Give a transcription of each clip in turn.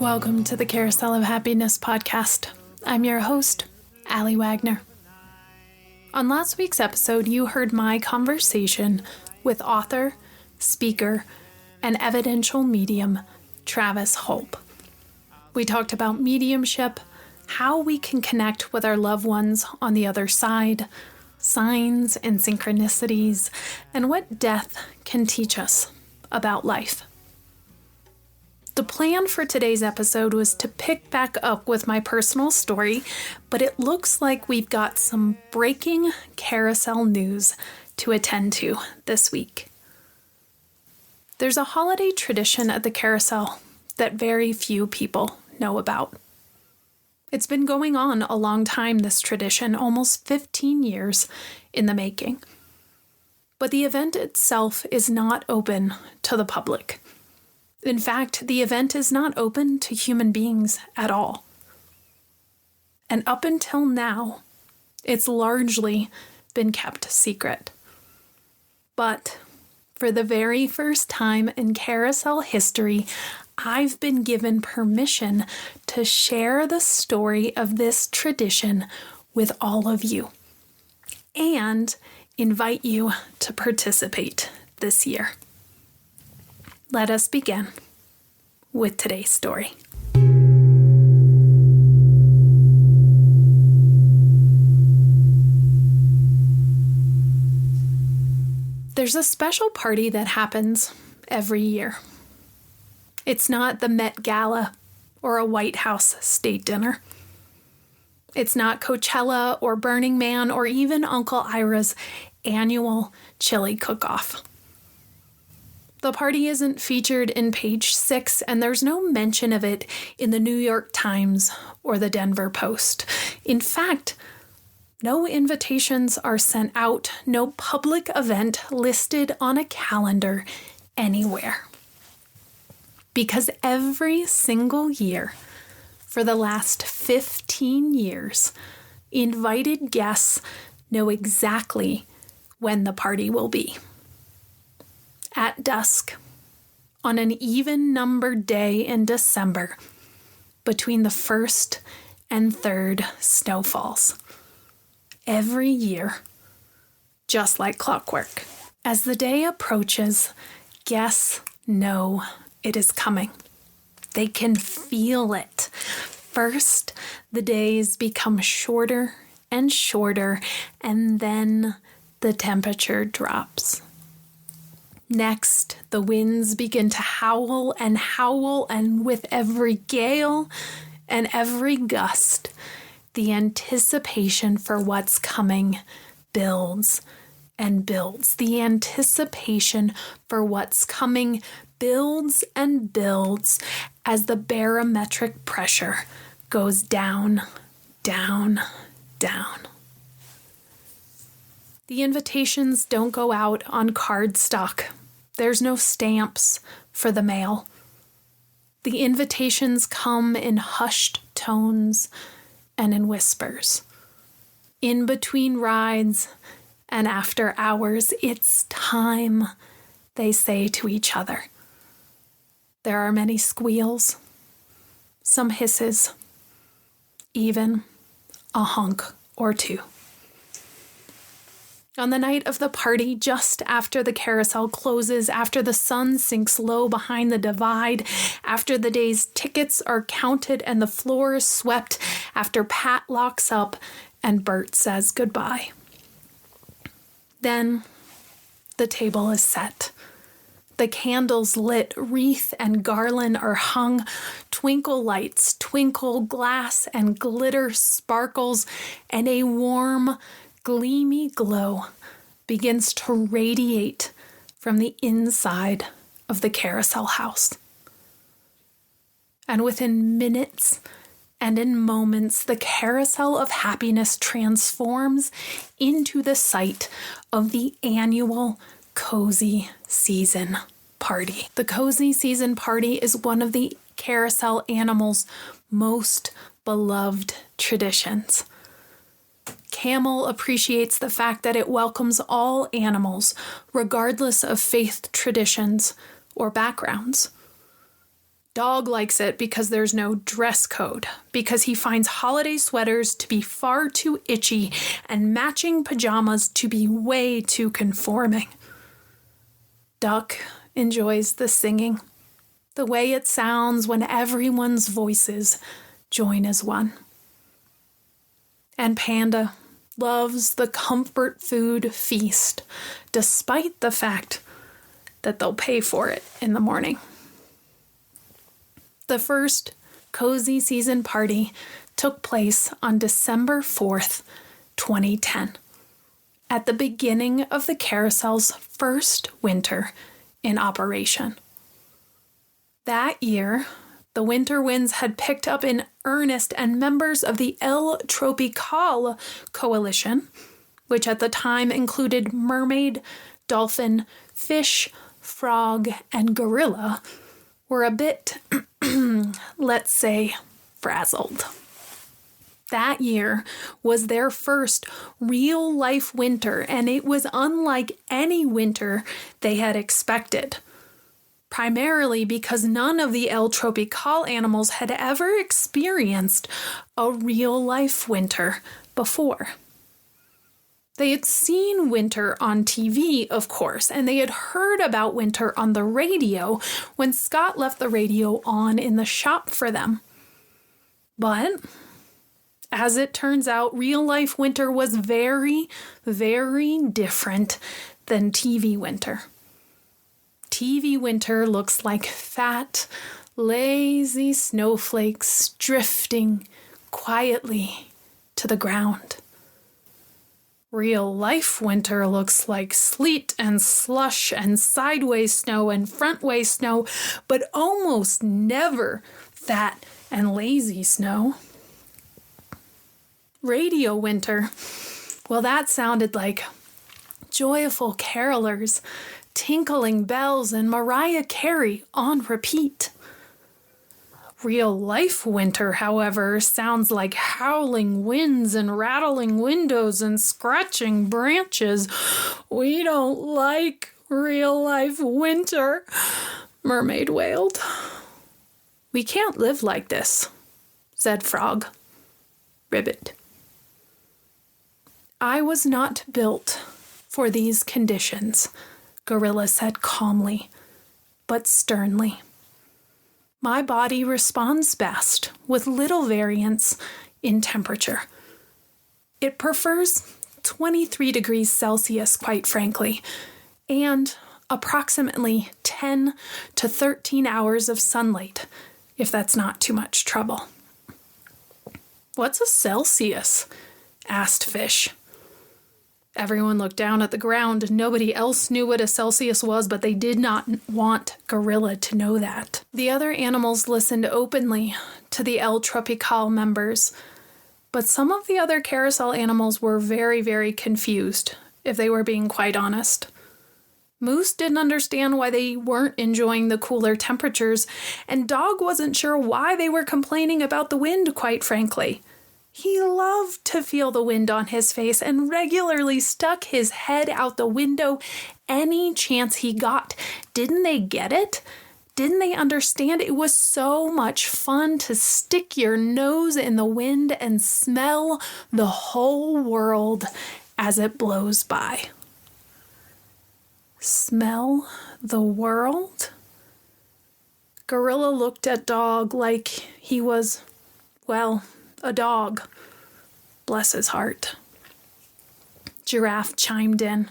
Welcome to the Carousel of Happiness podcast. I'm your host, Allie Wagner. On last week's episode, you heard my conversation with author, speaker, and evidential medium, Travis Holp. We talked about mediumship, how we can connect with our loved ones on the other side, signs and synchronicities, and what death can teach us about life. The plan for today's episode was to pick back up with my personal story, but it looks like we've got some breaking carousel news to attend to this week. There's a holiday tradition at the carousel that very few people know about. It's been going on a long time, this tradition, almost 15 years in the making. But the event itself is not open to the public. In fact, the event is not open to human beings at all. And up until now, it's largely been kept secret. But for the very first time in carousel history, I've been given permission to share the story of this tradition with all of you and invite you to participate this year. Let us begin with today's story. There's a special party that happens every year. It's not the Met Gala or a White House state dinner. It's not Coachella or Burning Man or even Uncle Ira's annual chili cook-off. The party isn't featured in page 6, and there's no mention of it in the New York Times or the Denver Post. In fact, no invitations are sent out, no public event listed on a calendar anywhere. Because every single year, for the last 15 years, invited guests know exactly when the party will be. At dusk, on an even-numbered day in December, between the 1st and 3rd snowfalls. Every year, just like clockwork. As the day approaches, guests know it is coming. They can feel it. First, the days become shorter and shorter, and then the temperature drops. Next, the winds begin to howl, and with every gale and every gust, the anticipation for what's coming builds and builds. The anticipation for what's coming builds and builds as the barometric pressure goes down, down, down. The invitations don't go out on cardstock. There's no stamps for the mail. The invitations come in hushed tones and in whispers. In between rides and after hours, it's time, they say to each other. There are many squeals, some hisses, even a honk or two. On the night of the party, just after the carousel closes, after the sun sinks low behind the divide, after the day's tickets are counted and the floor is swept, after Pat locks up and Bert says goodbye. Then the table is set. The candles lit, wreath and garland are hung, twinkle lights twinkle, glass and glitter sparkles, and a warm, gleamy glow begins to radiate from the inside of the carousel house. And within minutes and in moments, the Carousel of Happiness transforms into the site of the annual Cozy Season Party. The Cozy Season Party is one of the carousel animals' most beloved traditions. Camel appreciates the fact that it welcomes all animals, regardless of faith traditions or backgrounds. Dog likes it because there's no dress code, because he finds holiday sweaters to be far too itchy and matching pajamas to be way too conforming. Duck enjoys the singing, the way it sounds when everyone's voices join as one. And Panda loves the comfort food feast, despite the fact that they'll pay for it in the morning. The first Cozy Season party took place on December 4th, 2010, at the beginning of the Carousel's first winter in operation. That year, the winter winds had picked up in earnest, and members of the El Tropical Coalition, which at the time included mermaid, dolphin, fish, frog, and gorilla, were a bit, let's say, frazzled. That year was their first real-life winter, and it was unlike any winter they had expected, primarily because none of the El Tropical animals had ever experienced a real-life winter before. They had seen winter on TV, of course, and they had heard about winter on the radio when Scott left the radio on in the shop for them. But, as it turns out, real-life winter was very, very different than TV winter. TV winter looks like fat, lazy snowflakes drifting quietly to the ground. Real-life winter looks like sleet and slush and sideways snow and frontway snow, but almost never fat and lazy snow. Radio winter, well, that sounded like joyful carolers, tinkling bells, and Mariah Carey on repeat. Real-life winter, however, sounds like howling winds and rattling windows and scratching branches. We don't like real-life winter, Mermaid wailed. We can't live like this, said Frog. Ribbit. I was not built for these conditions, Gorilla said calmly, but sternly. My body responds best with little variance in temperature. It prefers 23 degrees Celsius, quite frankly, and approximately 10 to 13 hours of sunlight, if that's not too much trouble. What's a Celsius? Asked Fish. Everyone looked down at the ground. Nobody else knew what a Celsius was, but they did not want Gorilla to know that. The other animals listened openly to the El Tropical members, but some of the other carousel animals were very, very confused, if they were being quite honest. Moose didn't understand why they weren't enjoying the cooler temperatures, and Dog wasn't sure why they were complaining about the wind, quite frankly. He loved to feel the wind on his face and regularly stuck his head out the window any chance he got. Didn't they get it? Didn't they understand? It was so much fun to stick your nose in the wind and smell the whole world as it blows by. Smell the world? Gorilla looked at Dog like he was, well, a dog. Bless his heart. Giraffe chimed in.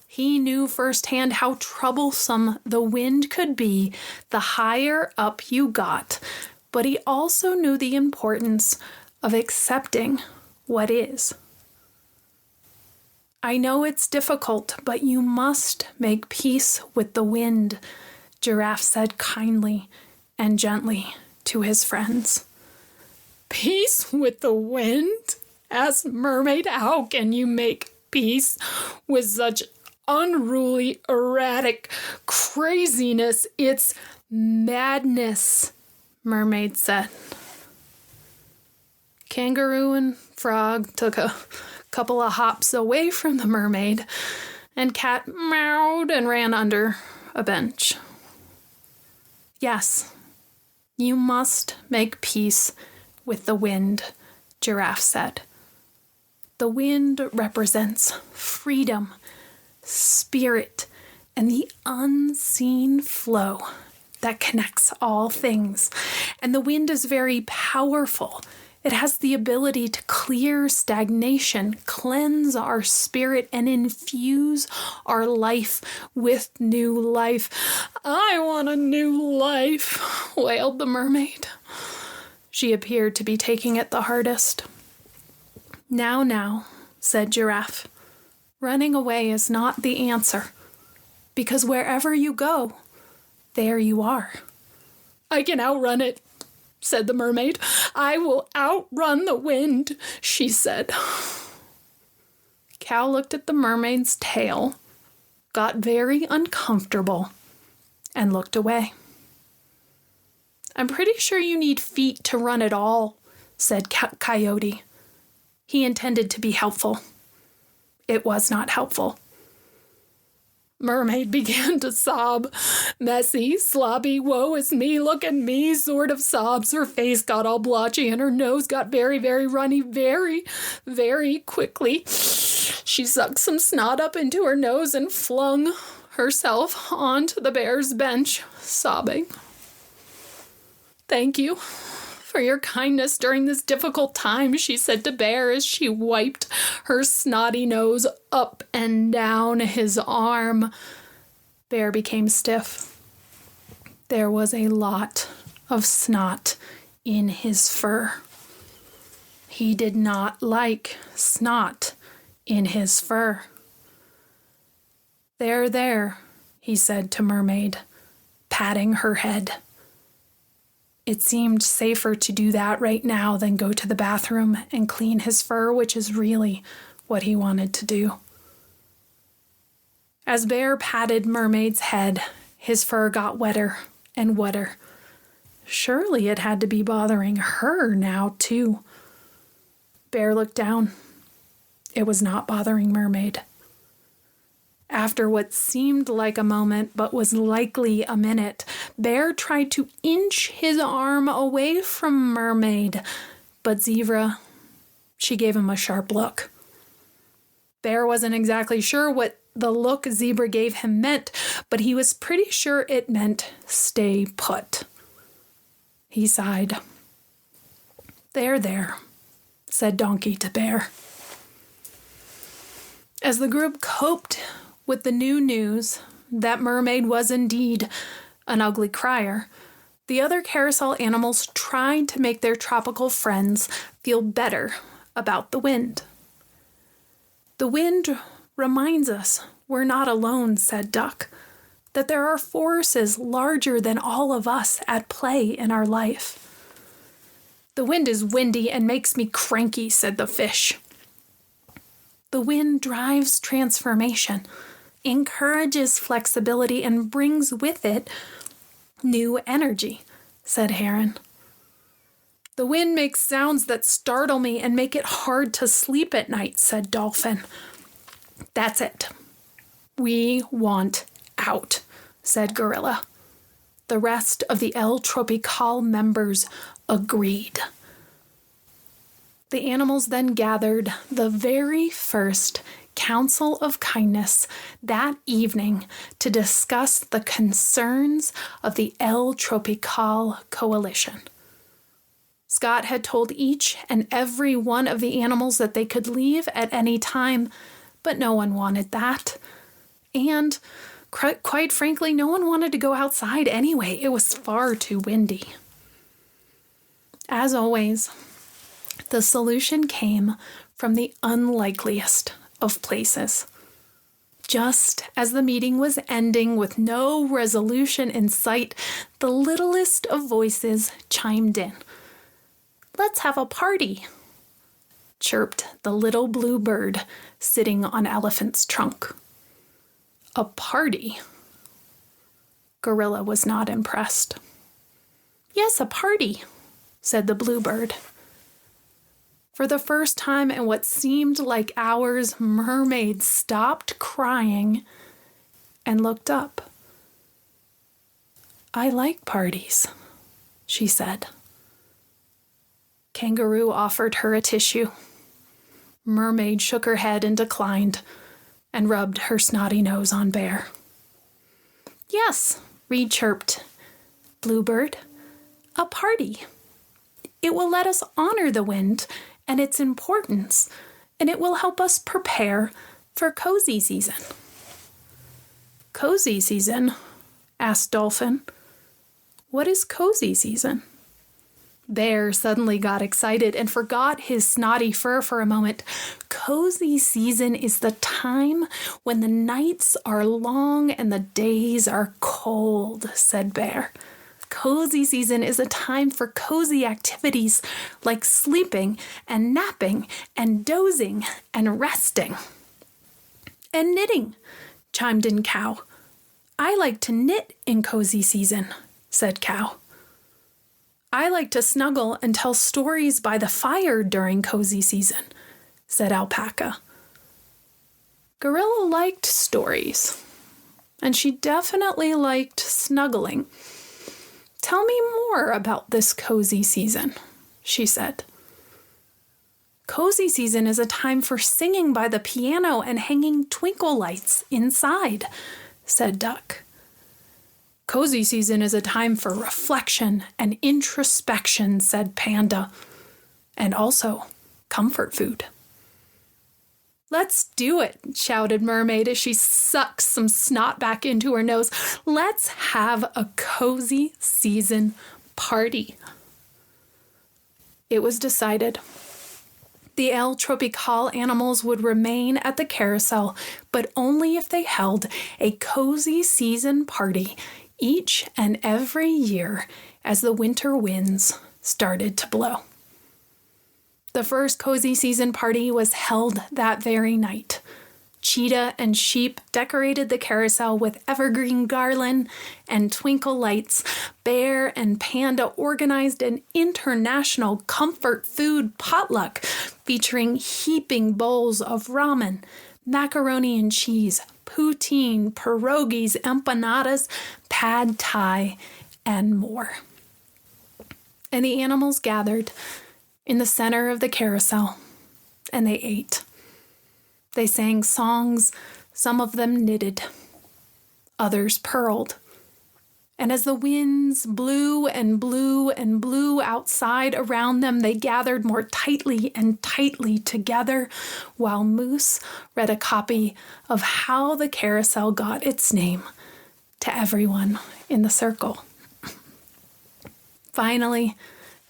He knew firsthand how troublesome the wind could be the higher up you got, but he also knew the importance of accepting what is. I know it's difficult, but you must make peace with the wind, Giraffe said kindly and gently to his friends. Peace with the wind? Asked Mermaid. How can you make peace with such unruly, erratic craziness? It's madness, Mermaid said. Kangaroo and Frog took a couple of hops away from the mermaid, and Cat meowed and ran under a bench. Yes, You must make peace with the wind, Giraffe said. The wind represents freedom, spirit, and the unseen flow that connects all things. And the wind is very powerful. It has the ability to clear stagnation, cleanse our spirit, and infuse our life with new life. I want a new life, wailed the mermaid. She appeared to be taking it the hardest. Now, said Giraffe. Running away is not the answer, because wherever you go, there you are. I can outrun it, said the mermaid. I will outrun the wind, she said. Cal looked at the mermaid's tail, got very uncomfortable, and looked away. I'm pretty sure you need feet to run at all, said Coyote. He intended to be helpful. It was not helpful. Mermaid began to sob. Messy, sloppy, woe is me, look at me, sort of sobs. Her face got all blotchy and her nose got very, very runny very, very quickly. She sucked some snot up into her nose and flung herself onto the bear's bench, sobbing. Thank you for your kindness during this difficult time, she said to Bear as she wiped her snotty nose up and down his arm. Bear became stiff. There was a lot of snot in his fur. He did not like snot in his fur. There, he said to Mermaid, patting her head. It seemed safer to do that right now than go to the bathroom and clean his fur, which is really what he wanted to do. As Bear patted Mermaid's head, his fur got wetter and wetter. Surely it had to be bothering her now, too. Bear looked down. It was not bothering Mermaid. After what seemed like a moment, but was likely a minute, Bear tried to inch his arm away from Mermaid, but Zebra, she gave him a sharp look. Bear wasn't exactly sure what the look Zebra gave him meant, but he was pretty sure it meant stay put. He sighed. There, said Donkey to Bear. As the group coped with the new news that Mermaid was indeed an ugly crier, the other carousel animals tried to make their tropical friends feel better about the wind. The wind reminds us we're not alone, said Duck, that there are forces larger than all of us at play in our life. The wind is windy and makes me cranky, said the fish. The wind drives transformation, encourages flexibility, and brings with it new energy, said Heron. The wind makes sounds that startle me and make it hard to sleep at night, said Dolphin. That's it. We want out, said Gorilla. The rest of the El Tropical members agreed. The animals then gathered the very first Council of Kindness that evening to discuss the concerns of the El Tropical Coalition. Scott had told each and every one of the animals that they could leave at any time, but no one wanted that. And quite frankly, no one wanted to go outside anyway. It was far too windy. As always, the solution came from the unlikeliest of places. Just as the meeting was ending with no resolution in sight, the littlest of voices chimed in. Let's have a party, chirped the little blue bird sitting on Elephant's trunk. A party? Gorilla was not impressed. Yes, a party, said the bluebird. For the first time in what seemed like hours, Mermaid stopped crying and looked up. I like parties, she said. Kangaroo offered her a tissue. Mermaid shook her head and declined, and rubbed her snotty nose on Bear. Yes, Reed chirped. Bluebird, a party. It will let us honor the wind and its importance, and it will help us prepare for cozy season. Cozy season? Asked Dolphin. What is cozy season? Bear suddenly got excited and forgot his snotty fur for a moment. Cozy season is the time when the nights are long and the days are cold, said Bear. Cozy season is a time for cozy activities like sleeping and napping and dozing and resting. And knitting, chimed in Cow. I like to knit in cozy season, said Cow. I like to snuggle and tell stories by the fire during cozy season, said Alpaca. Gorilla liked stories, and she definitely liked snuggling. Tell me more about this cozy season, she said. Cozy season is a time for singing by the piano and hanging twinkle lights inside, said Duck. Cozy season is a time for reflection and introspection, said Panda, and also comfort food. Let's do it, shouted Mermaid as she sucked some snot back into her nose. Let's have a cozy season party. It was decided. The El Tropical animals would remain at the carousel, but only if they held a cozy season party each and every year as the winter winds started to blow. The first cozy season party was held that very night. Cheetah and Sheep decorated the carousel with evergreen garland and twinkle lights. Bear and Panda organized an international comfort food potluck featuring heaping bowls of ramen, macaroni and cheese, poutine, pierogies, empanadas, pad thai, and more. And the animals gathered in the center of the carousel, and they ate. They sang songs, some of them knitted, others purled. And as the winds blew and blew and blew outside around them, they gathered more tightly and tightly together, while Moose read a copy of How the Carousel Got Its Name to everyone in the circle. Finally,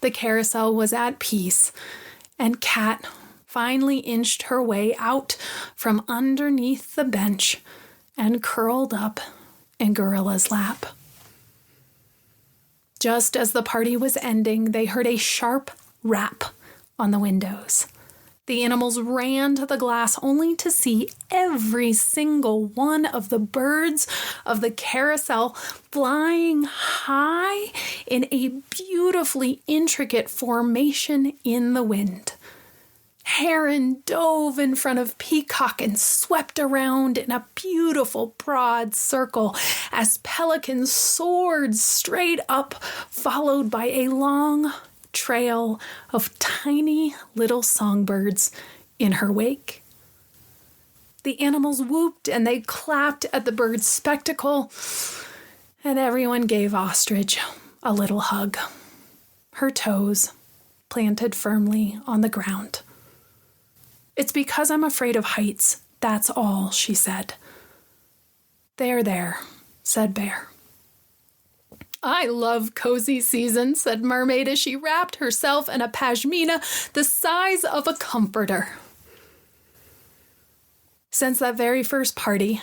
the carousel was at peace, and Cat finally inched her way out from underneath the bench and curled up in Gorilla's lap. Just as the party was ending, they heard a sharp rap on the windows. The animals ran to the glass only to see every single one of the birds of the carousel flying high in a beautifully intricate formation in the wind. Heron dove in front of Peacock and swept around in a beautiful broad circle as Pelican soared straight up, followed by a long trail of tiny little songbirds in her wake. The animals whooped and they clapped at the bird's spectacle, and everyone gave Ostrich a little hug, her toes planted firmly on the ground. It's because I'm afraid of heights, that's all, she said. There, said Bear. I love cozy season, said Mermaid as she wrapped herself in a pashmina the size of a comforter. Since that very first party,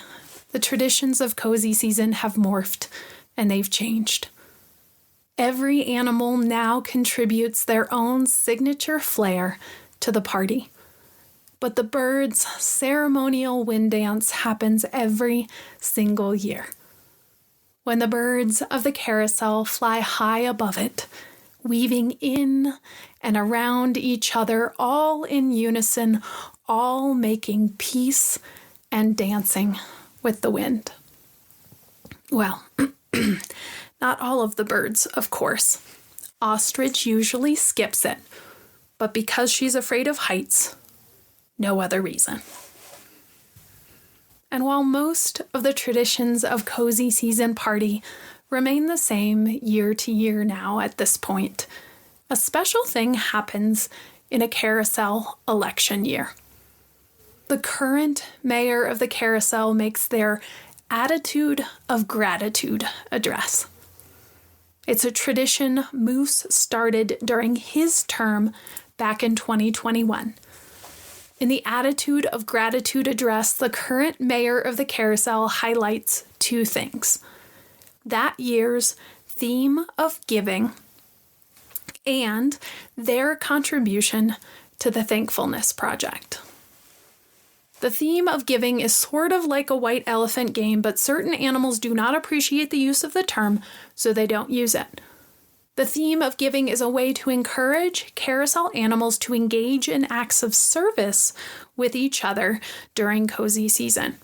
the traditions of cozy season have morphed and they've changed. Every animal now contributes their own signature flair to the party. But the birds' ceremonial wind dance happens every single year. When the birds of the carousel fly high above it, weaving in and around each other, all in unison, all making peace and dancing with the wind. Well, not all of the birds, of course. Ostrich usually skips it, but because she's afraid of heights, no other reason. And while most of the traditions of Cozy Season Party remain the same year to year now at this point, a special thing happens in a Carousel election year. The current mayor of the Carousel makes their Attitude of Gratitude address. It's a tradition Moose started during his term back in 2021. In the Attitude of Gratitude address, the current mayor of the Carousel highlights two things: that year's theme of giving and their contribution to the Thankfulness Project. The theme of giving is sort of like a white elephant game, but certain animals do not appreciate the use of the term, so they don't use it. The theme of giving is a way to encourage carousel animals to engage in acts of service with each other during cozy season.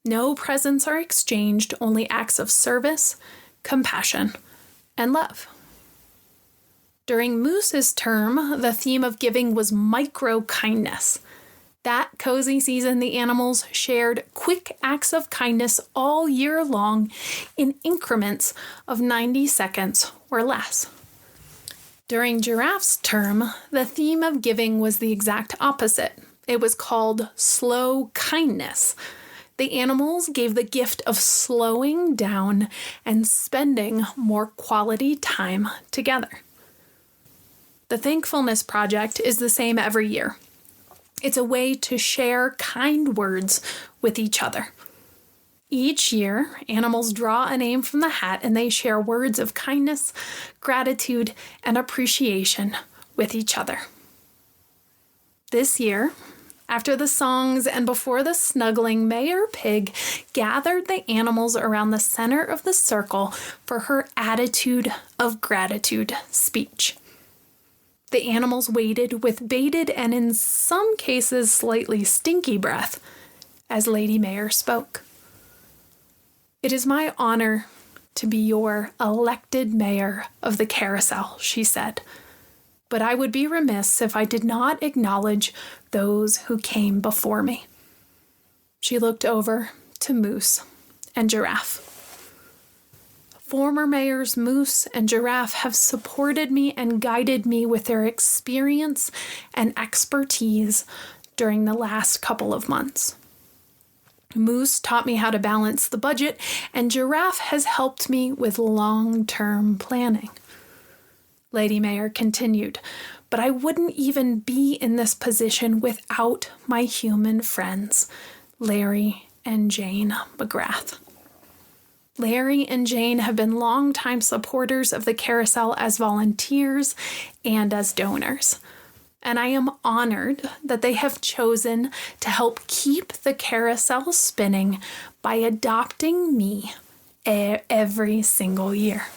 No presents are exchanged, only acts of service, compassion, and love. During Moose's term, the theme of giving was micro-kindness. That cozy season, the animals shared quick acts of kindness all year long in increments of 90 seconds or less. During Giraffe's term, the theme of giving was the exact opposite. It was called slow kindness. The animals gave the gift of slowing down and spending more quality time together. The Thankfulness Project is the same every year. It's a way to share kind words with each other. Each year, animals draw a name from the hat and they share words of kindness, gratitude, and appreciation with each other. This year, after the songs and before the snuggling, Mayor Pig gathered the animals around the center of the circle for her Attitude of Gratitude speech. The animals waited with bated and in some cases slightly stinky breath as Lady Mayor spoke. "It is my honor to be your elected mayor of the Carousel," she said, "but I would be remiss if I did not acknowledge those who came before me." She looked over to Moose and Giraffe. Former mayors Moose and Giraffe have supported me and guided me with their experience and expertise during the last couple of months. Moose taught me how to balance the budget, and Giraffe has helped me with long-term planning. Lady Mayor continued, "But I wouldn't even be in this position without my human friends, Larry and Jane McGrath." Larry and Jane have been longtime supporters of the Carousel as volunteers and as donors, and I am honored that they have chosen to help keep the Carousel spinning by adopting me every single year.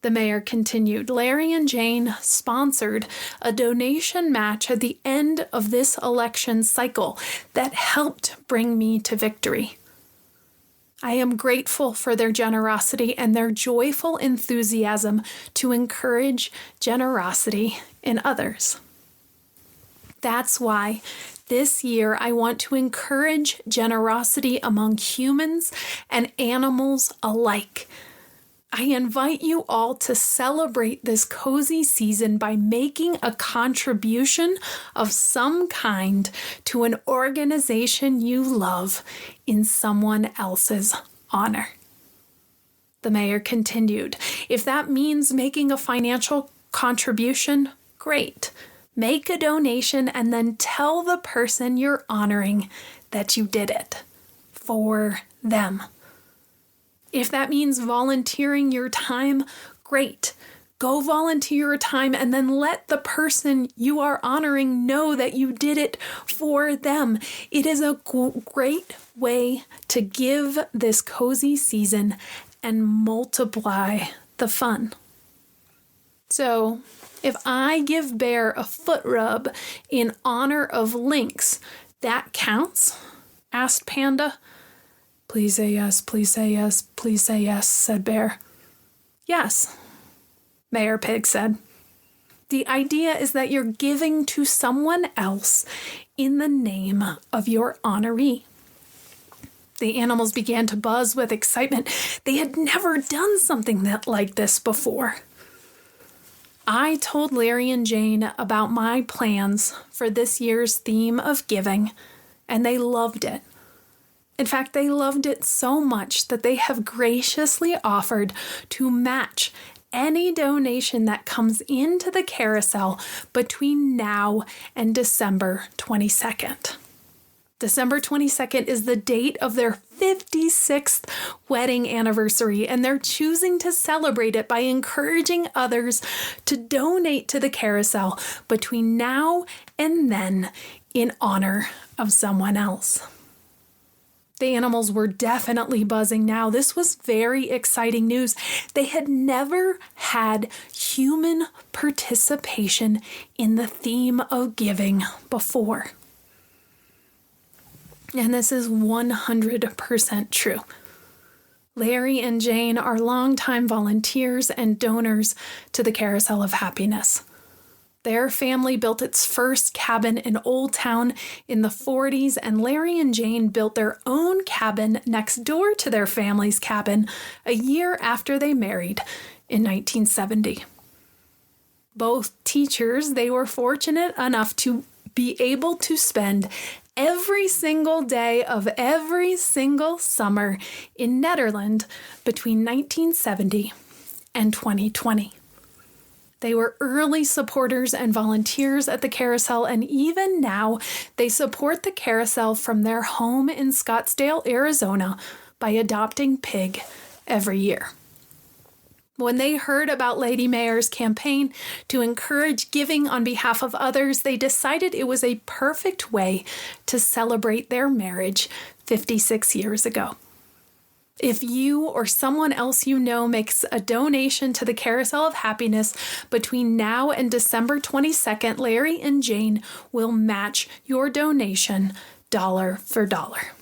The mayor continued, "Larry and Jane sponsored a donation match at the end of this election cycle that helped bring me to victory. I am grateful for their generosity and their joyful enthusiasm to encourage generosity in others. That's why this year I want to encourage generosity among humans and animals alike. I invite you all to celebrate this cozy season by making a contribution of some kind to an organization you love in someone else's honor." The mayor continued, "If that means making a financial contribution, great. Make a donation and then tell the person you're honoring that you did it for them. If that means volunteering your time, great. Go volunteer your time and then let the person you are honoring know that you did it for them. It is a great way to give this cozy season and multiply the fun." So, if I give Bear a foot rub in honor of Lynx, that counts? Asked Panda. "Please say yes, please say yes, please say yes," said Bear. "Yes, Mayor Pig said. The idea is that you're giving to someone else in the name of your honoree. The animals began to buzz with excitement. They had never done something like this before. I told Larry and Jane about my plans for this year's theme of giving, and they loved it. In fact, they loved it so much that they have graciously offered to match any donation that comes into the carousel between now and December 22nd. December 22nd is the date of their 56th wedding anniversary, and they're choosing to celebrate it by encouraging others to donate to the carousel between now and then in honor of someone else. The animals were definitely buzzing now. This was very exciting news. They had never had human participation in the theme of giving before. And this is 100% true. Larry and Jane are longtime volunteers and donors to the Carousel of Happiness. Their family built its first cabin in Old Town in the 40s, and Larry and Jane built their own cabin next door to their family's cabin a year after they married in 1970. Both teachers, they were fortunate enough to be able to spend every single day of every single summer in Nederland between 1970 and 2020. They were early supporters and volunteers at the carousel, and even now they support the carousel from their home in Scottsdale, Arizona, by adopting Pig every year. When they heard about Lady Mayor's campaign to encourage giving on behalf of others, they decided it was a perfect way to celebrate their marriage 56 years ago. If you or someone else you know makes a donation to the Carousel of Happiness between now and December 22nd, Larry and Jane will match your donation dollar for dollar.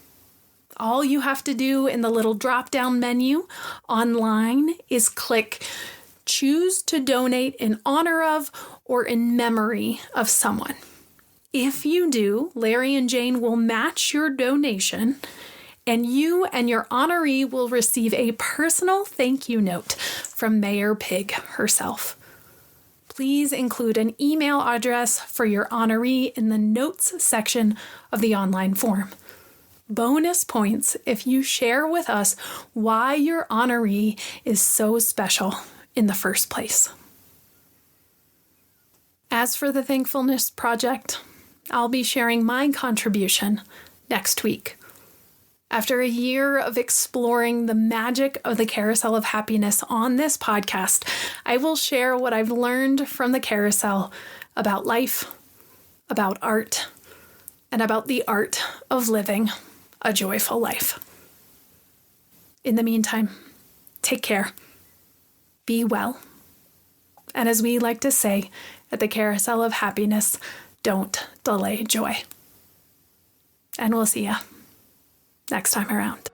All you have to do in the little drop-down menu online is click Choose to Donate in Honor of or in Memory of Someone. If you do, Larry and Jane will match your donation, and you and your honoree will receive a personal thank you note from Mayor Pig herself. Please include an email address for your honoree in the notes section of the online form. Bonus points if you share with us why your honoree is so special in the first place. As for the Thankfulness Project, I'll be sharing my contribution next week. After a year of exploring the magic of the Carousel of Happiness on this podcast, I will share what I've learned from the carousel about life, about art, and about the art of living a joyful life. In the meantime, take care, be well, and as we like to say at the Carousel of Happiness, don't delay joy. And we'll see ya next time around.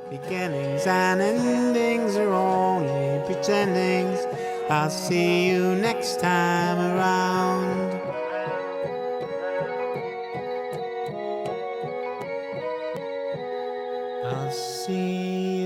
Beginnings and endings are only pretendings. I'll see you next time around. I'll see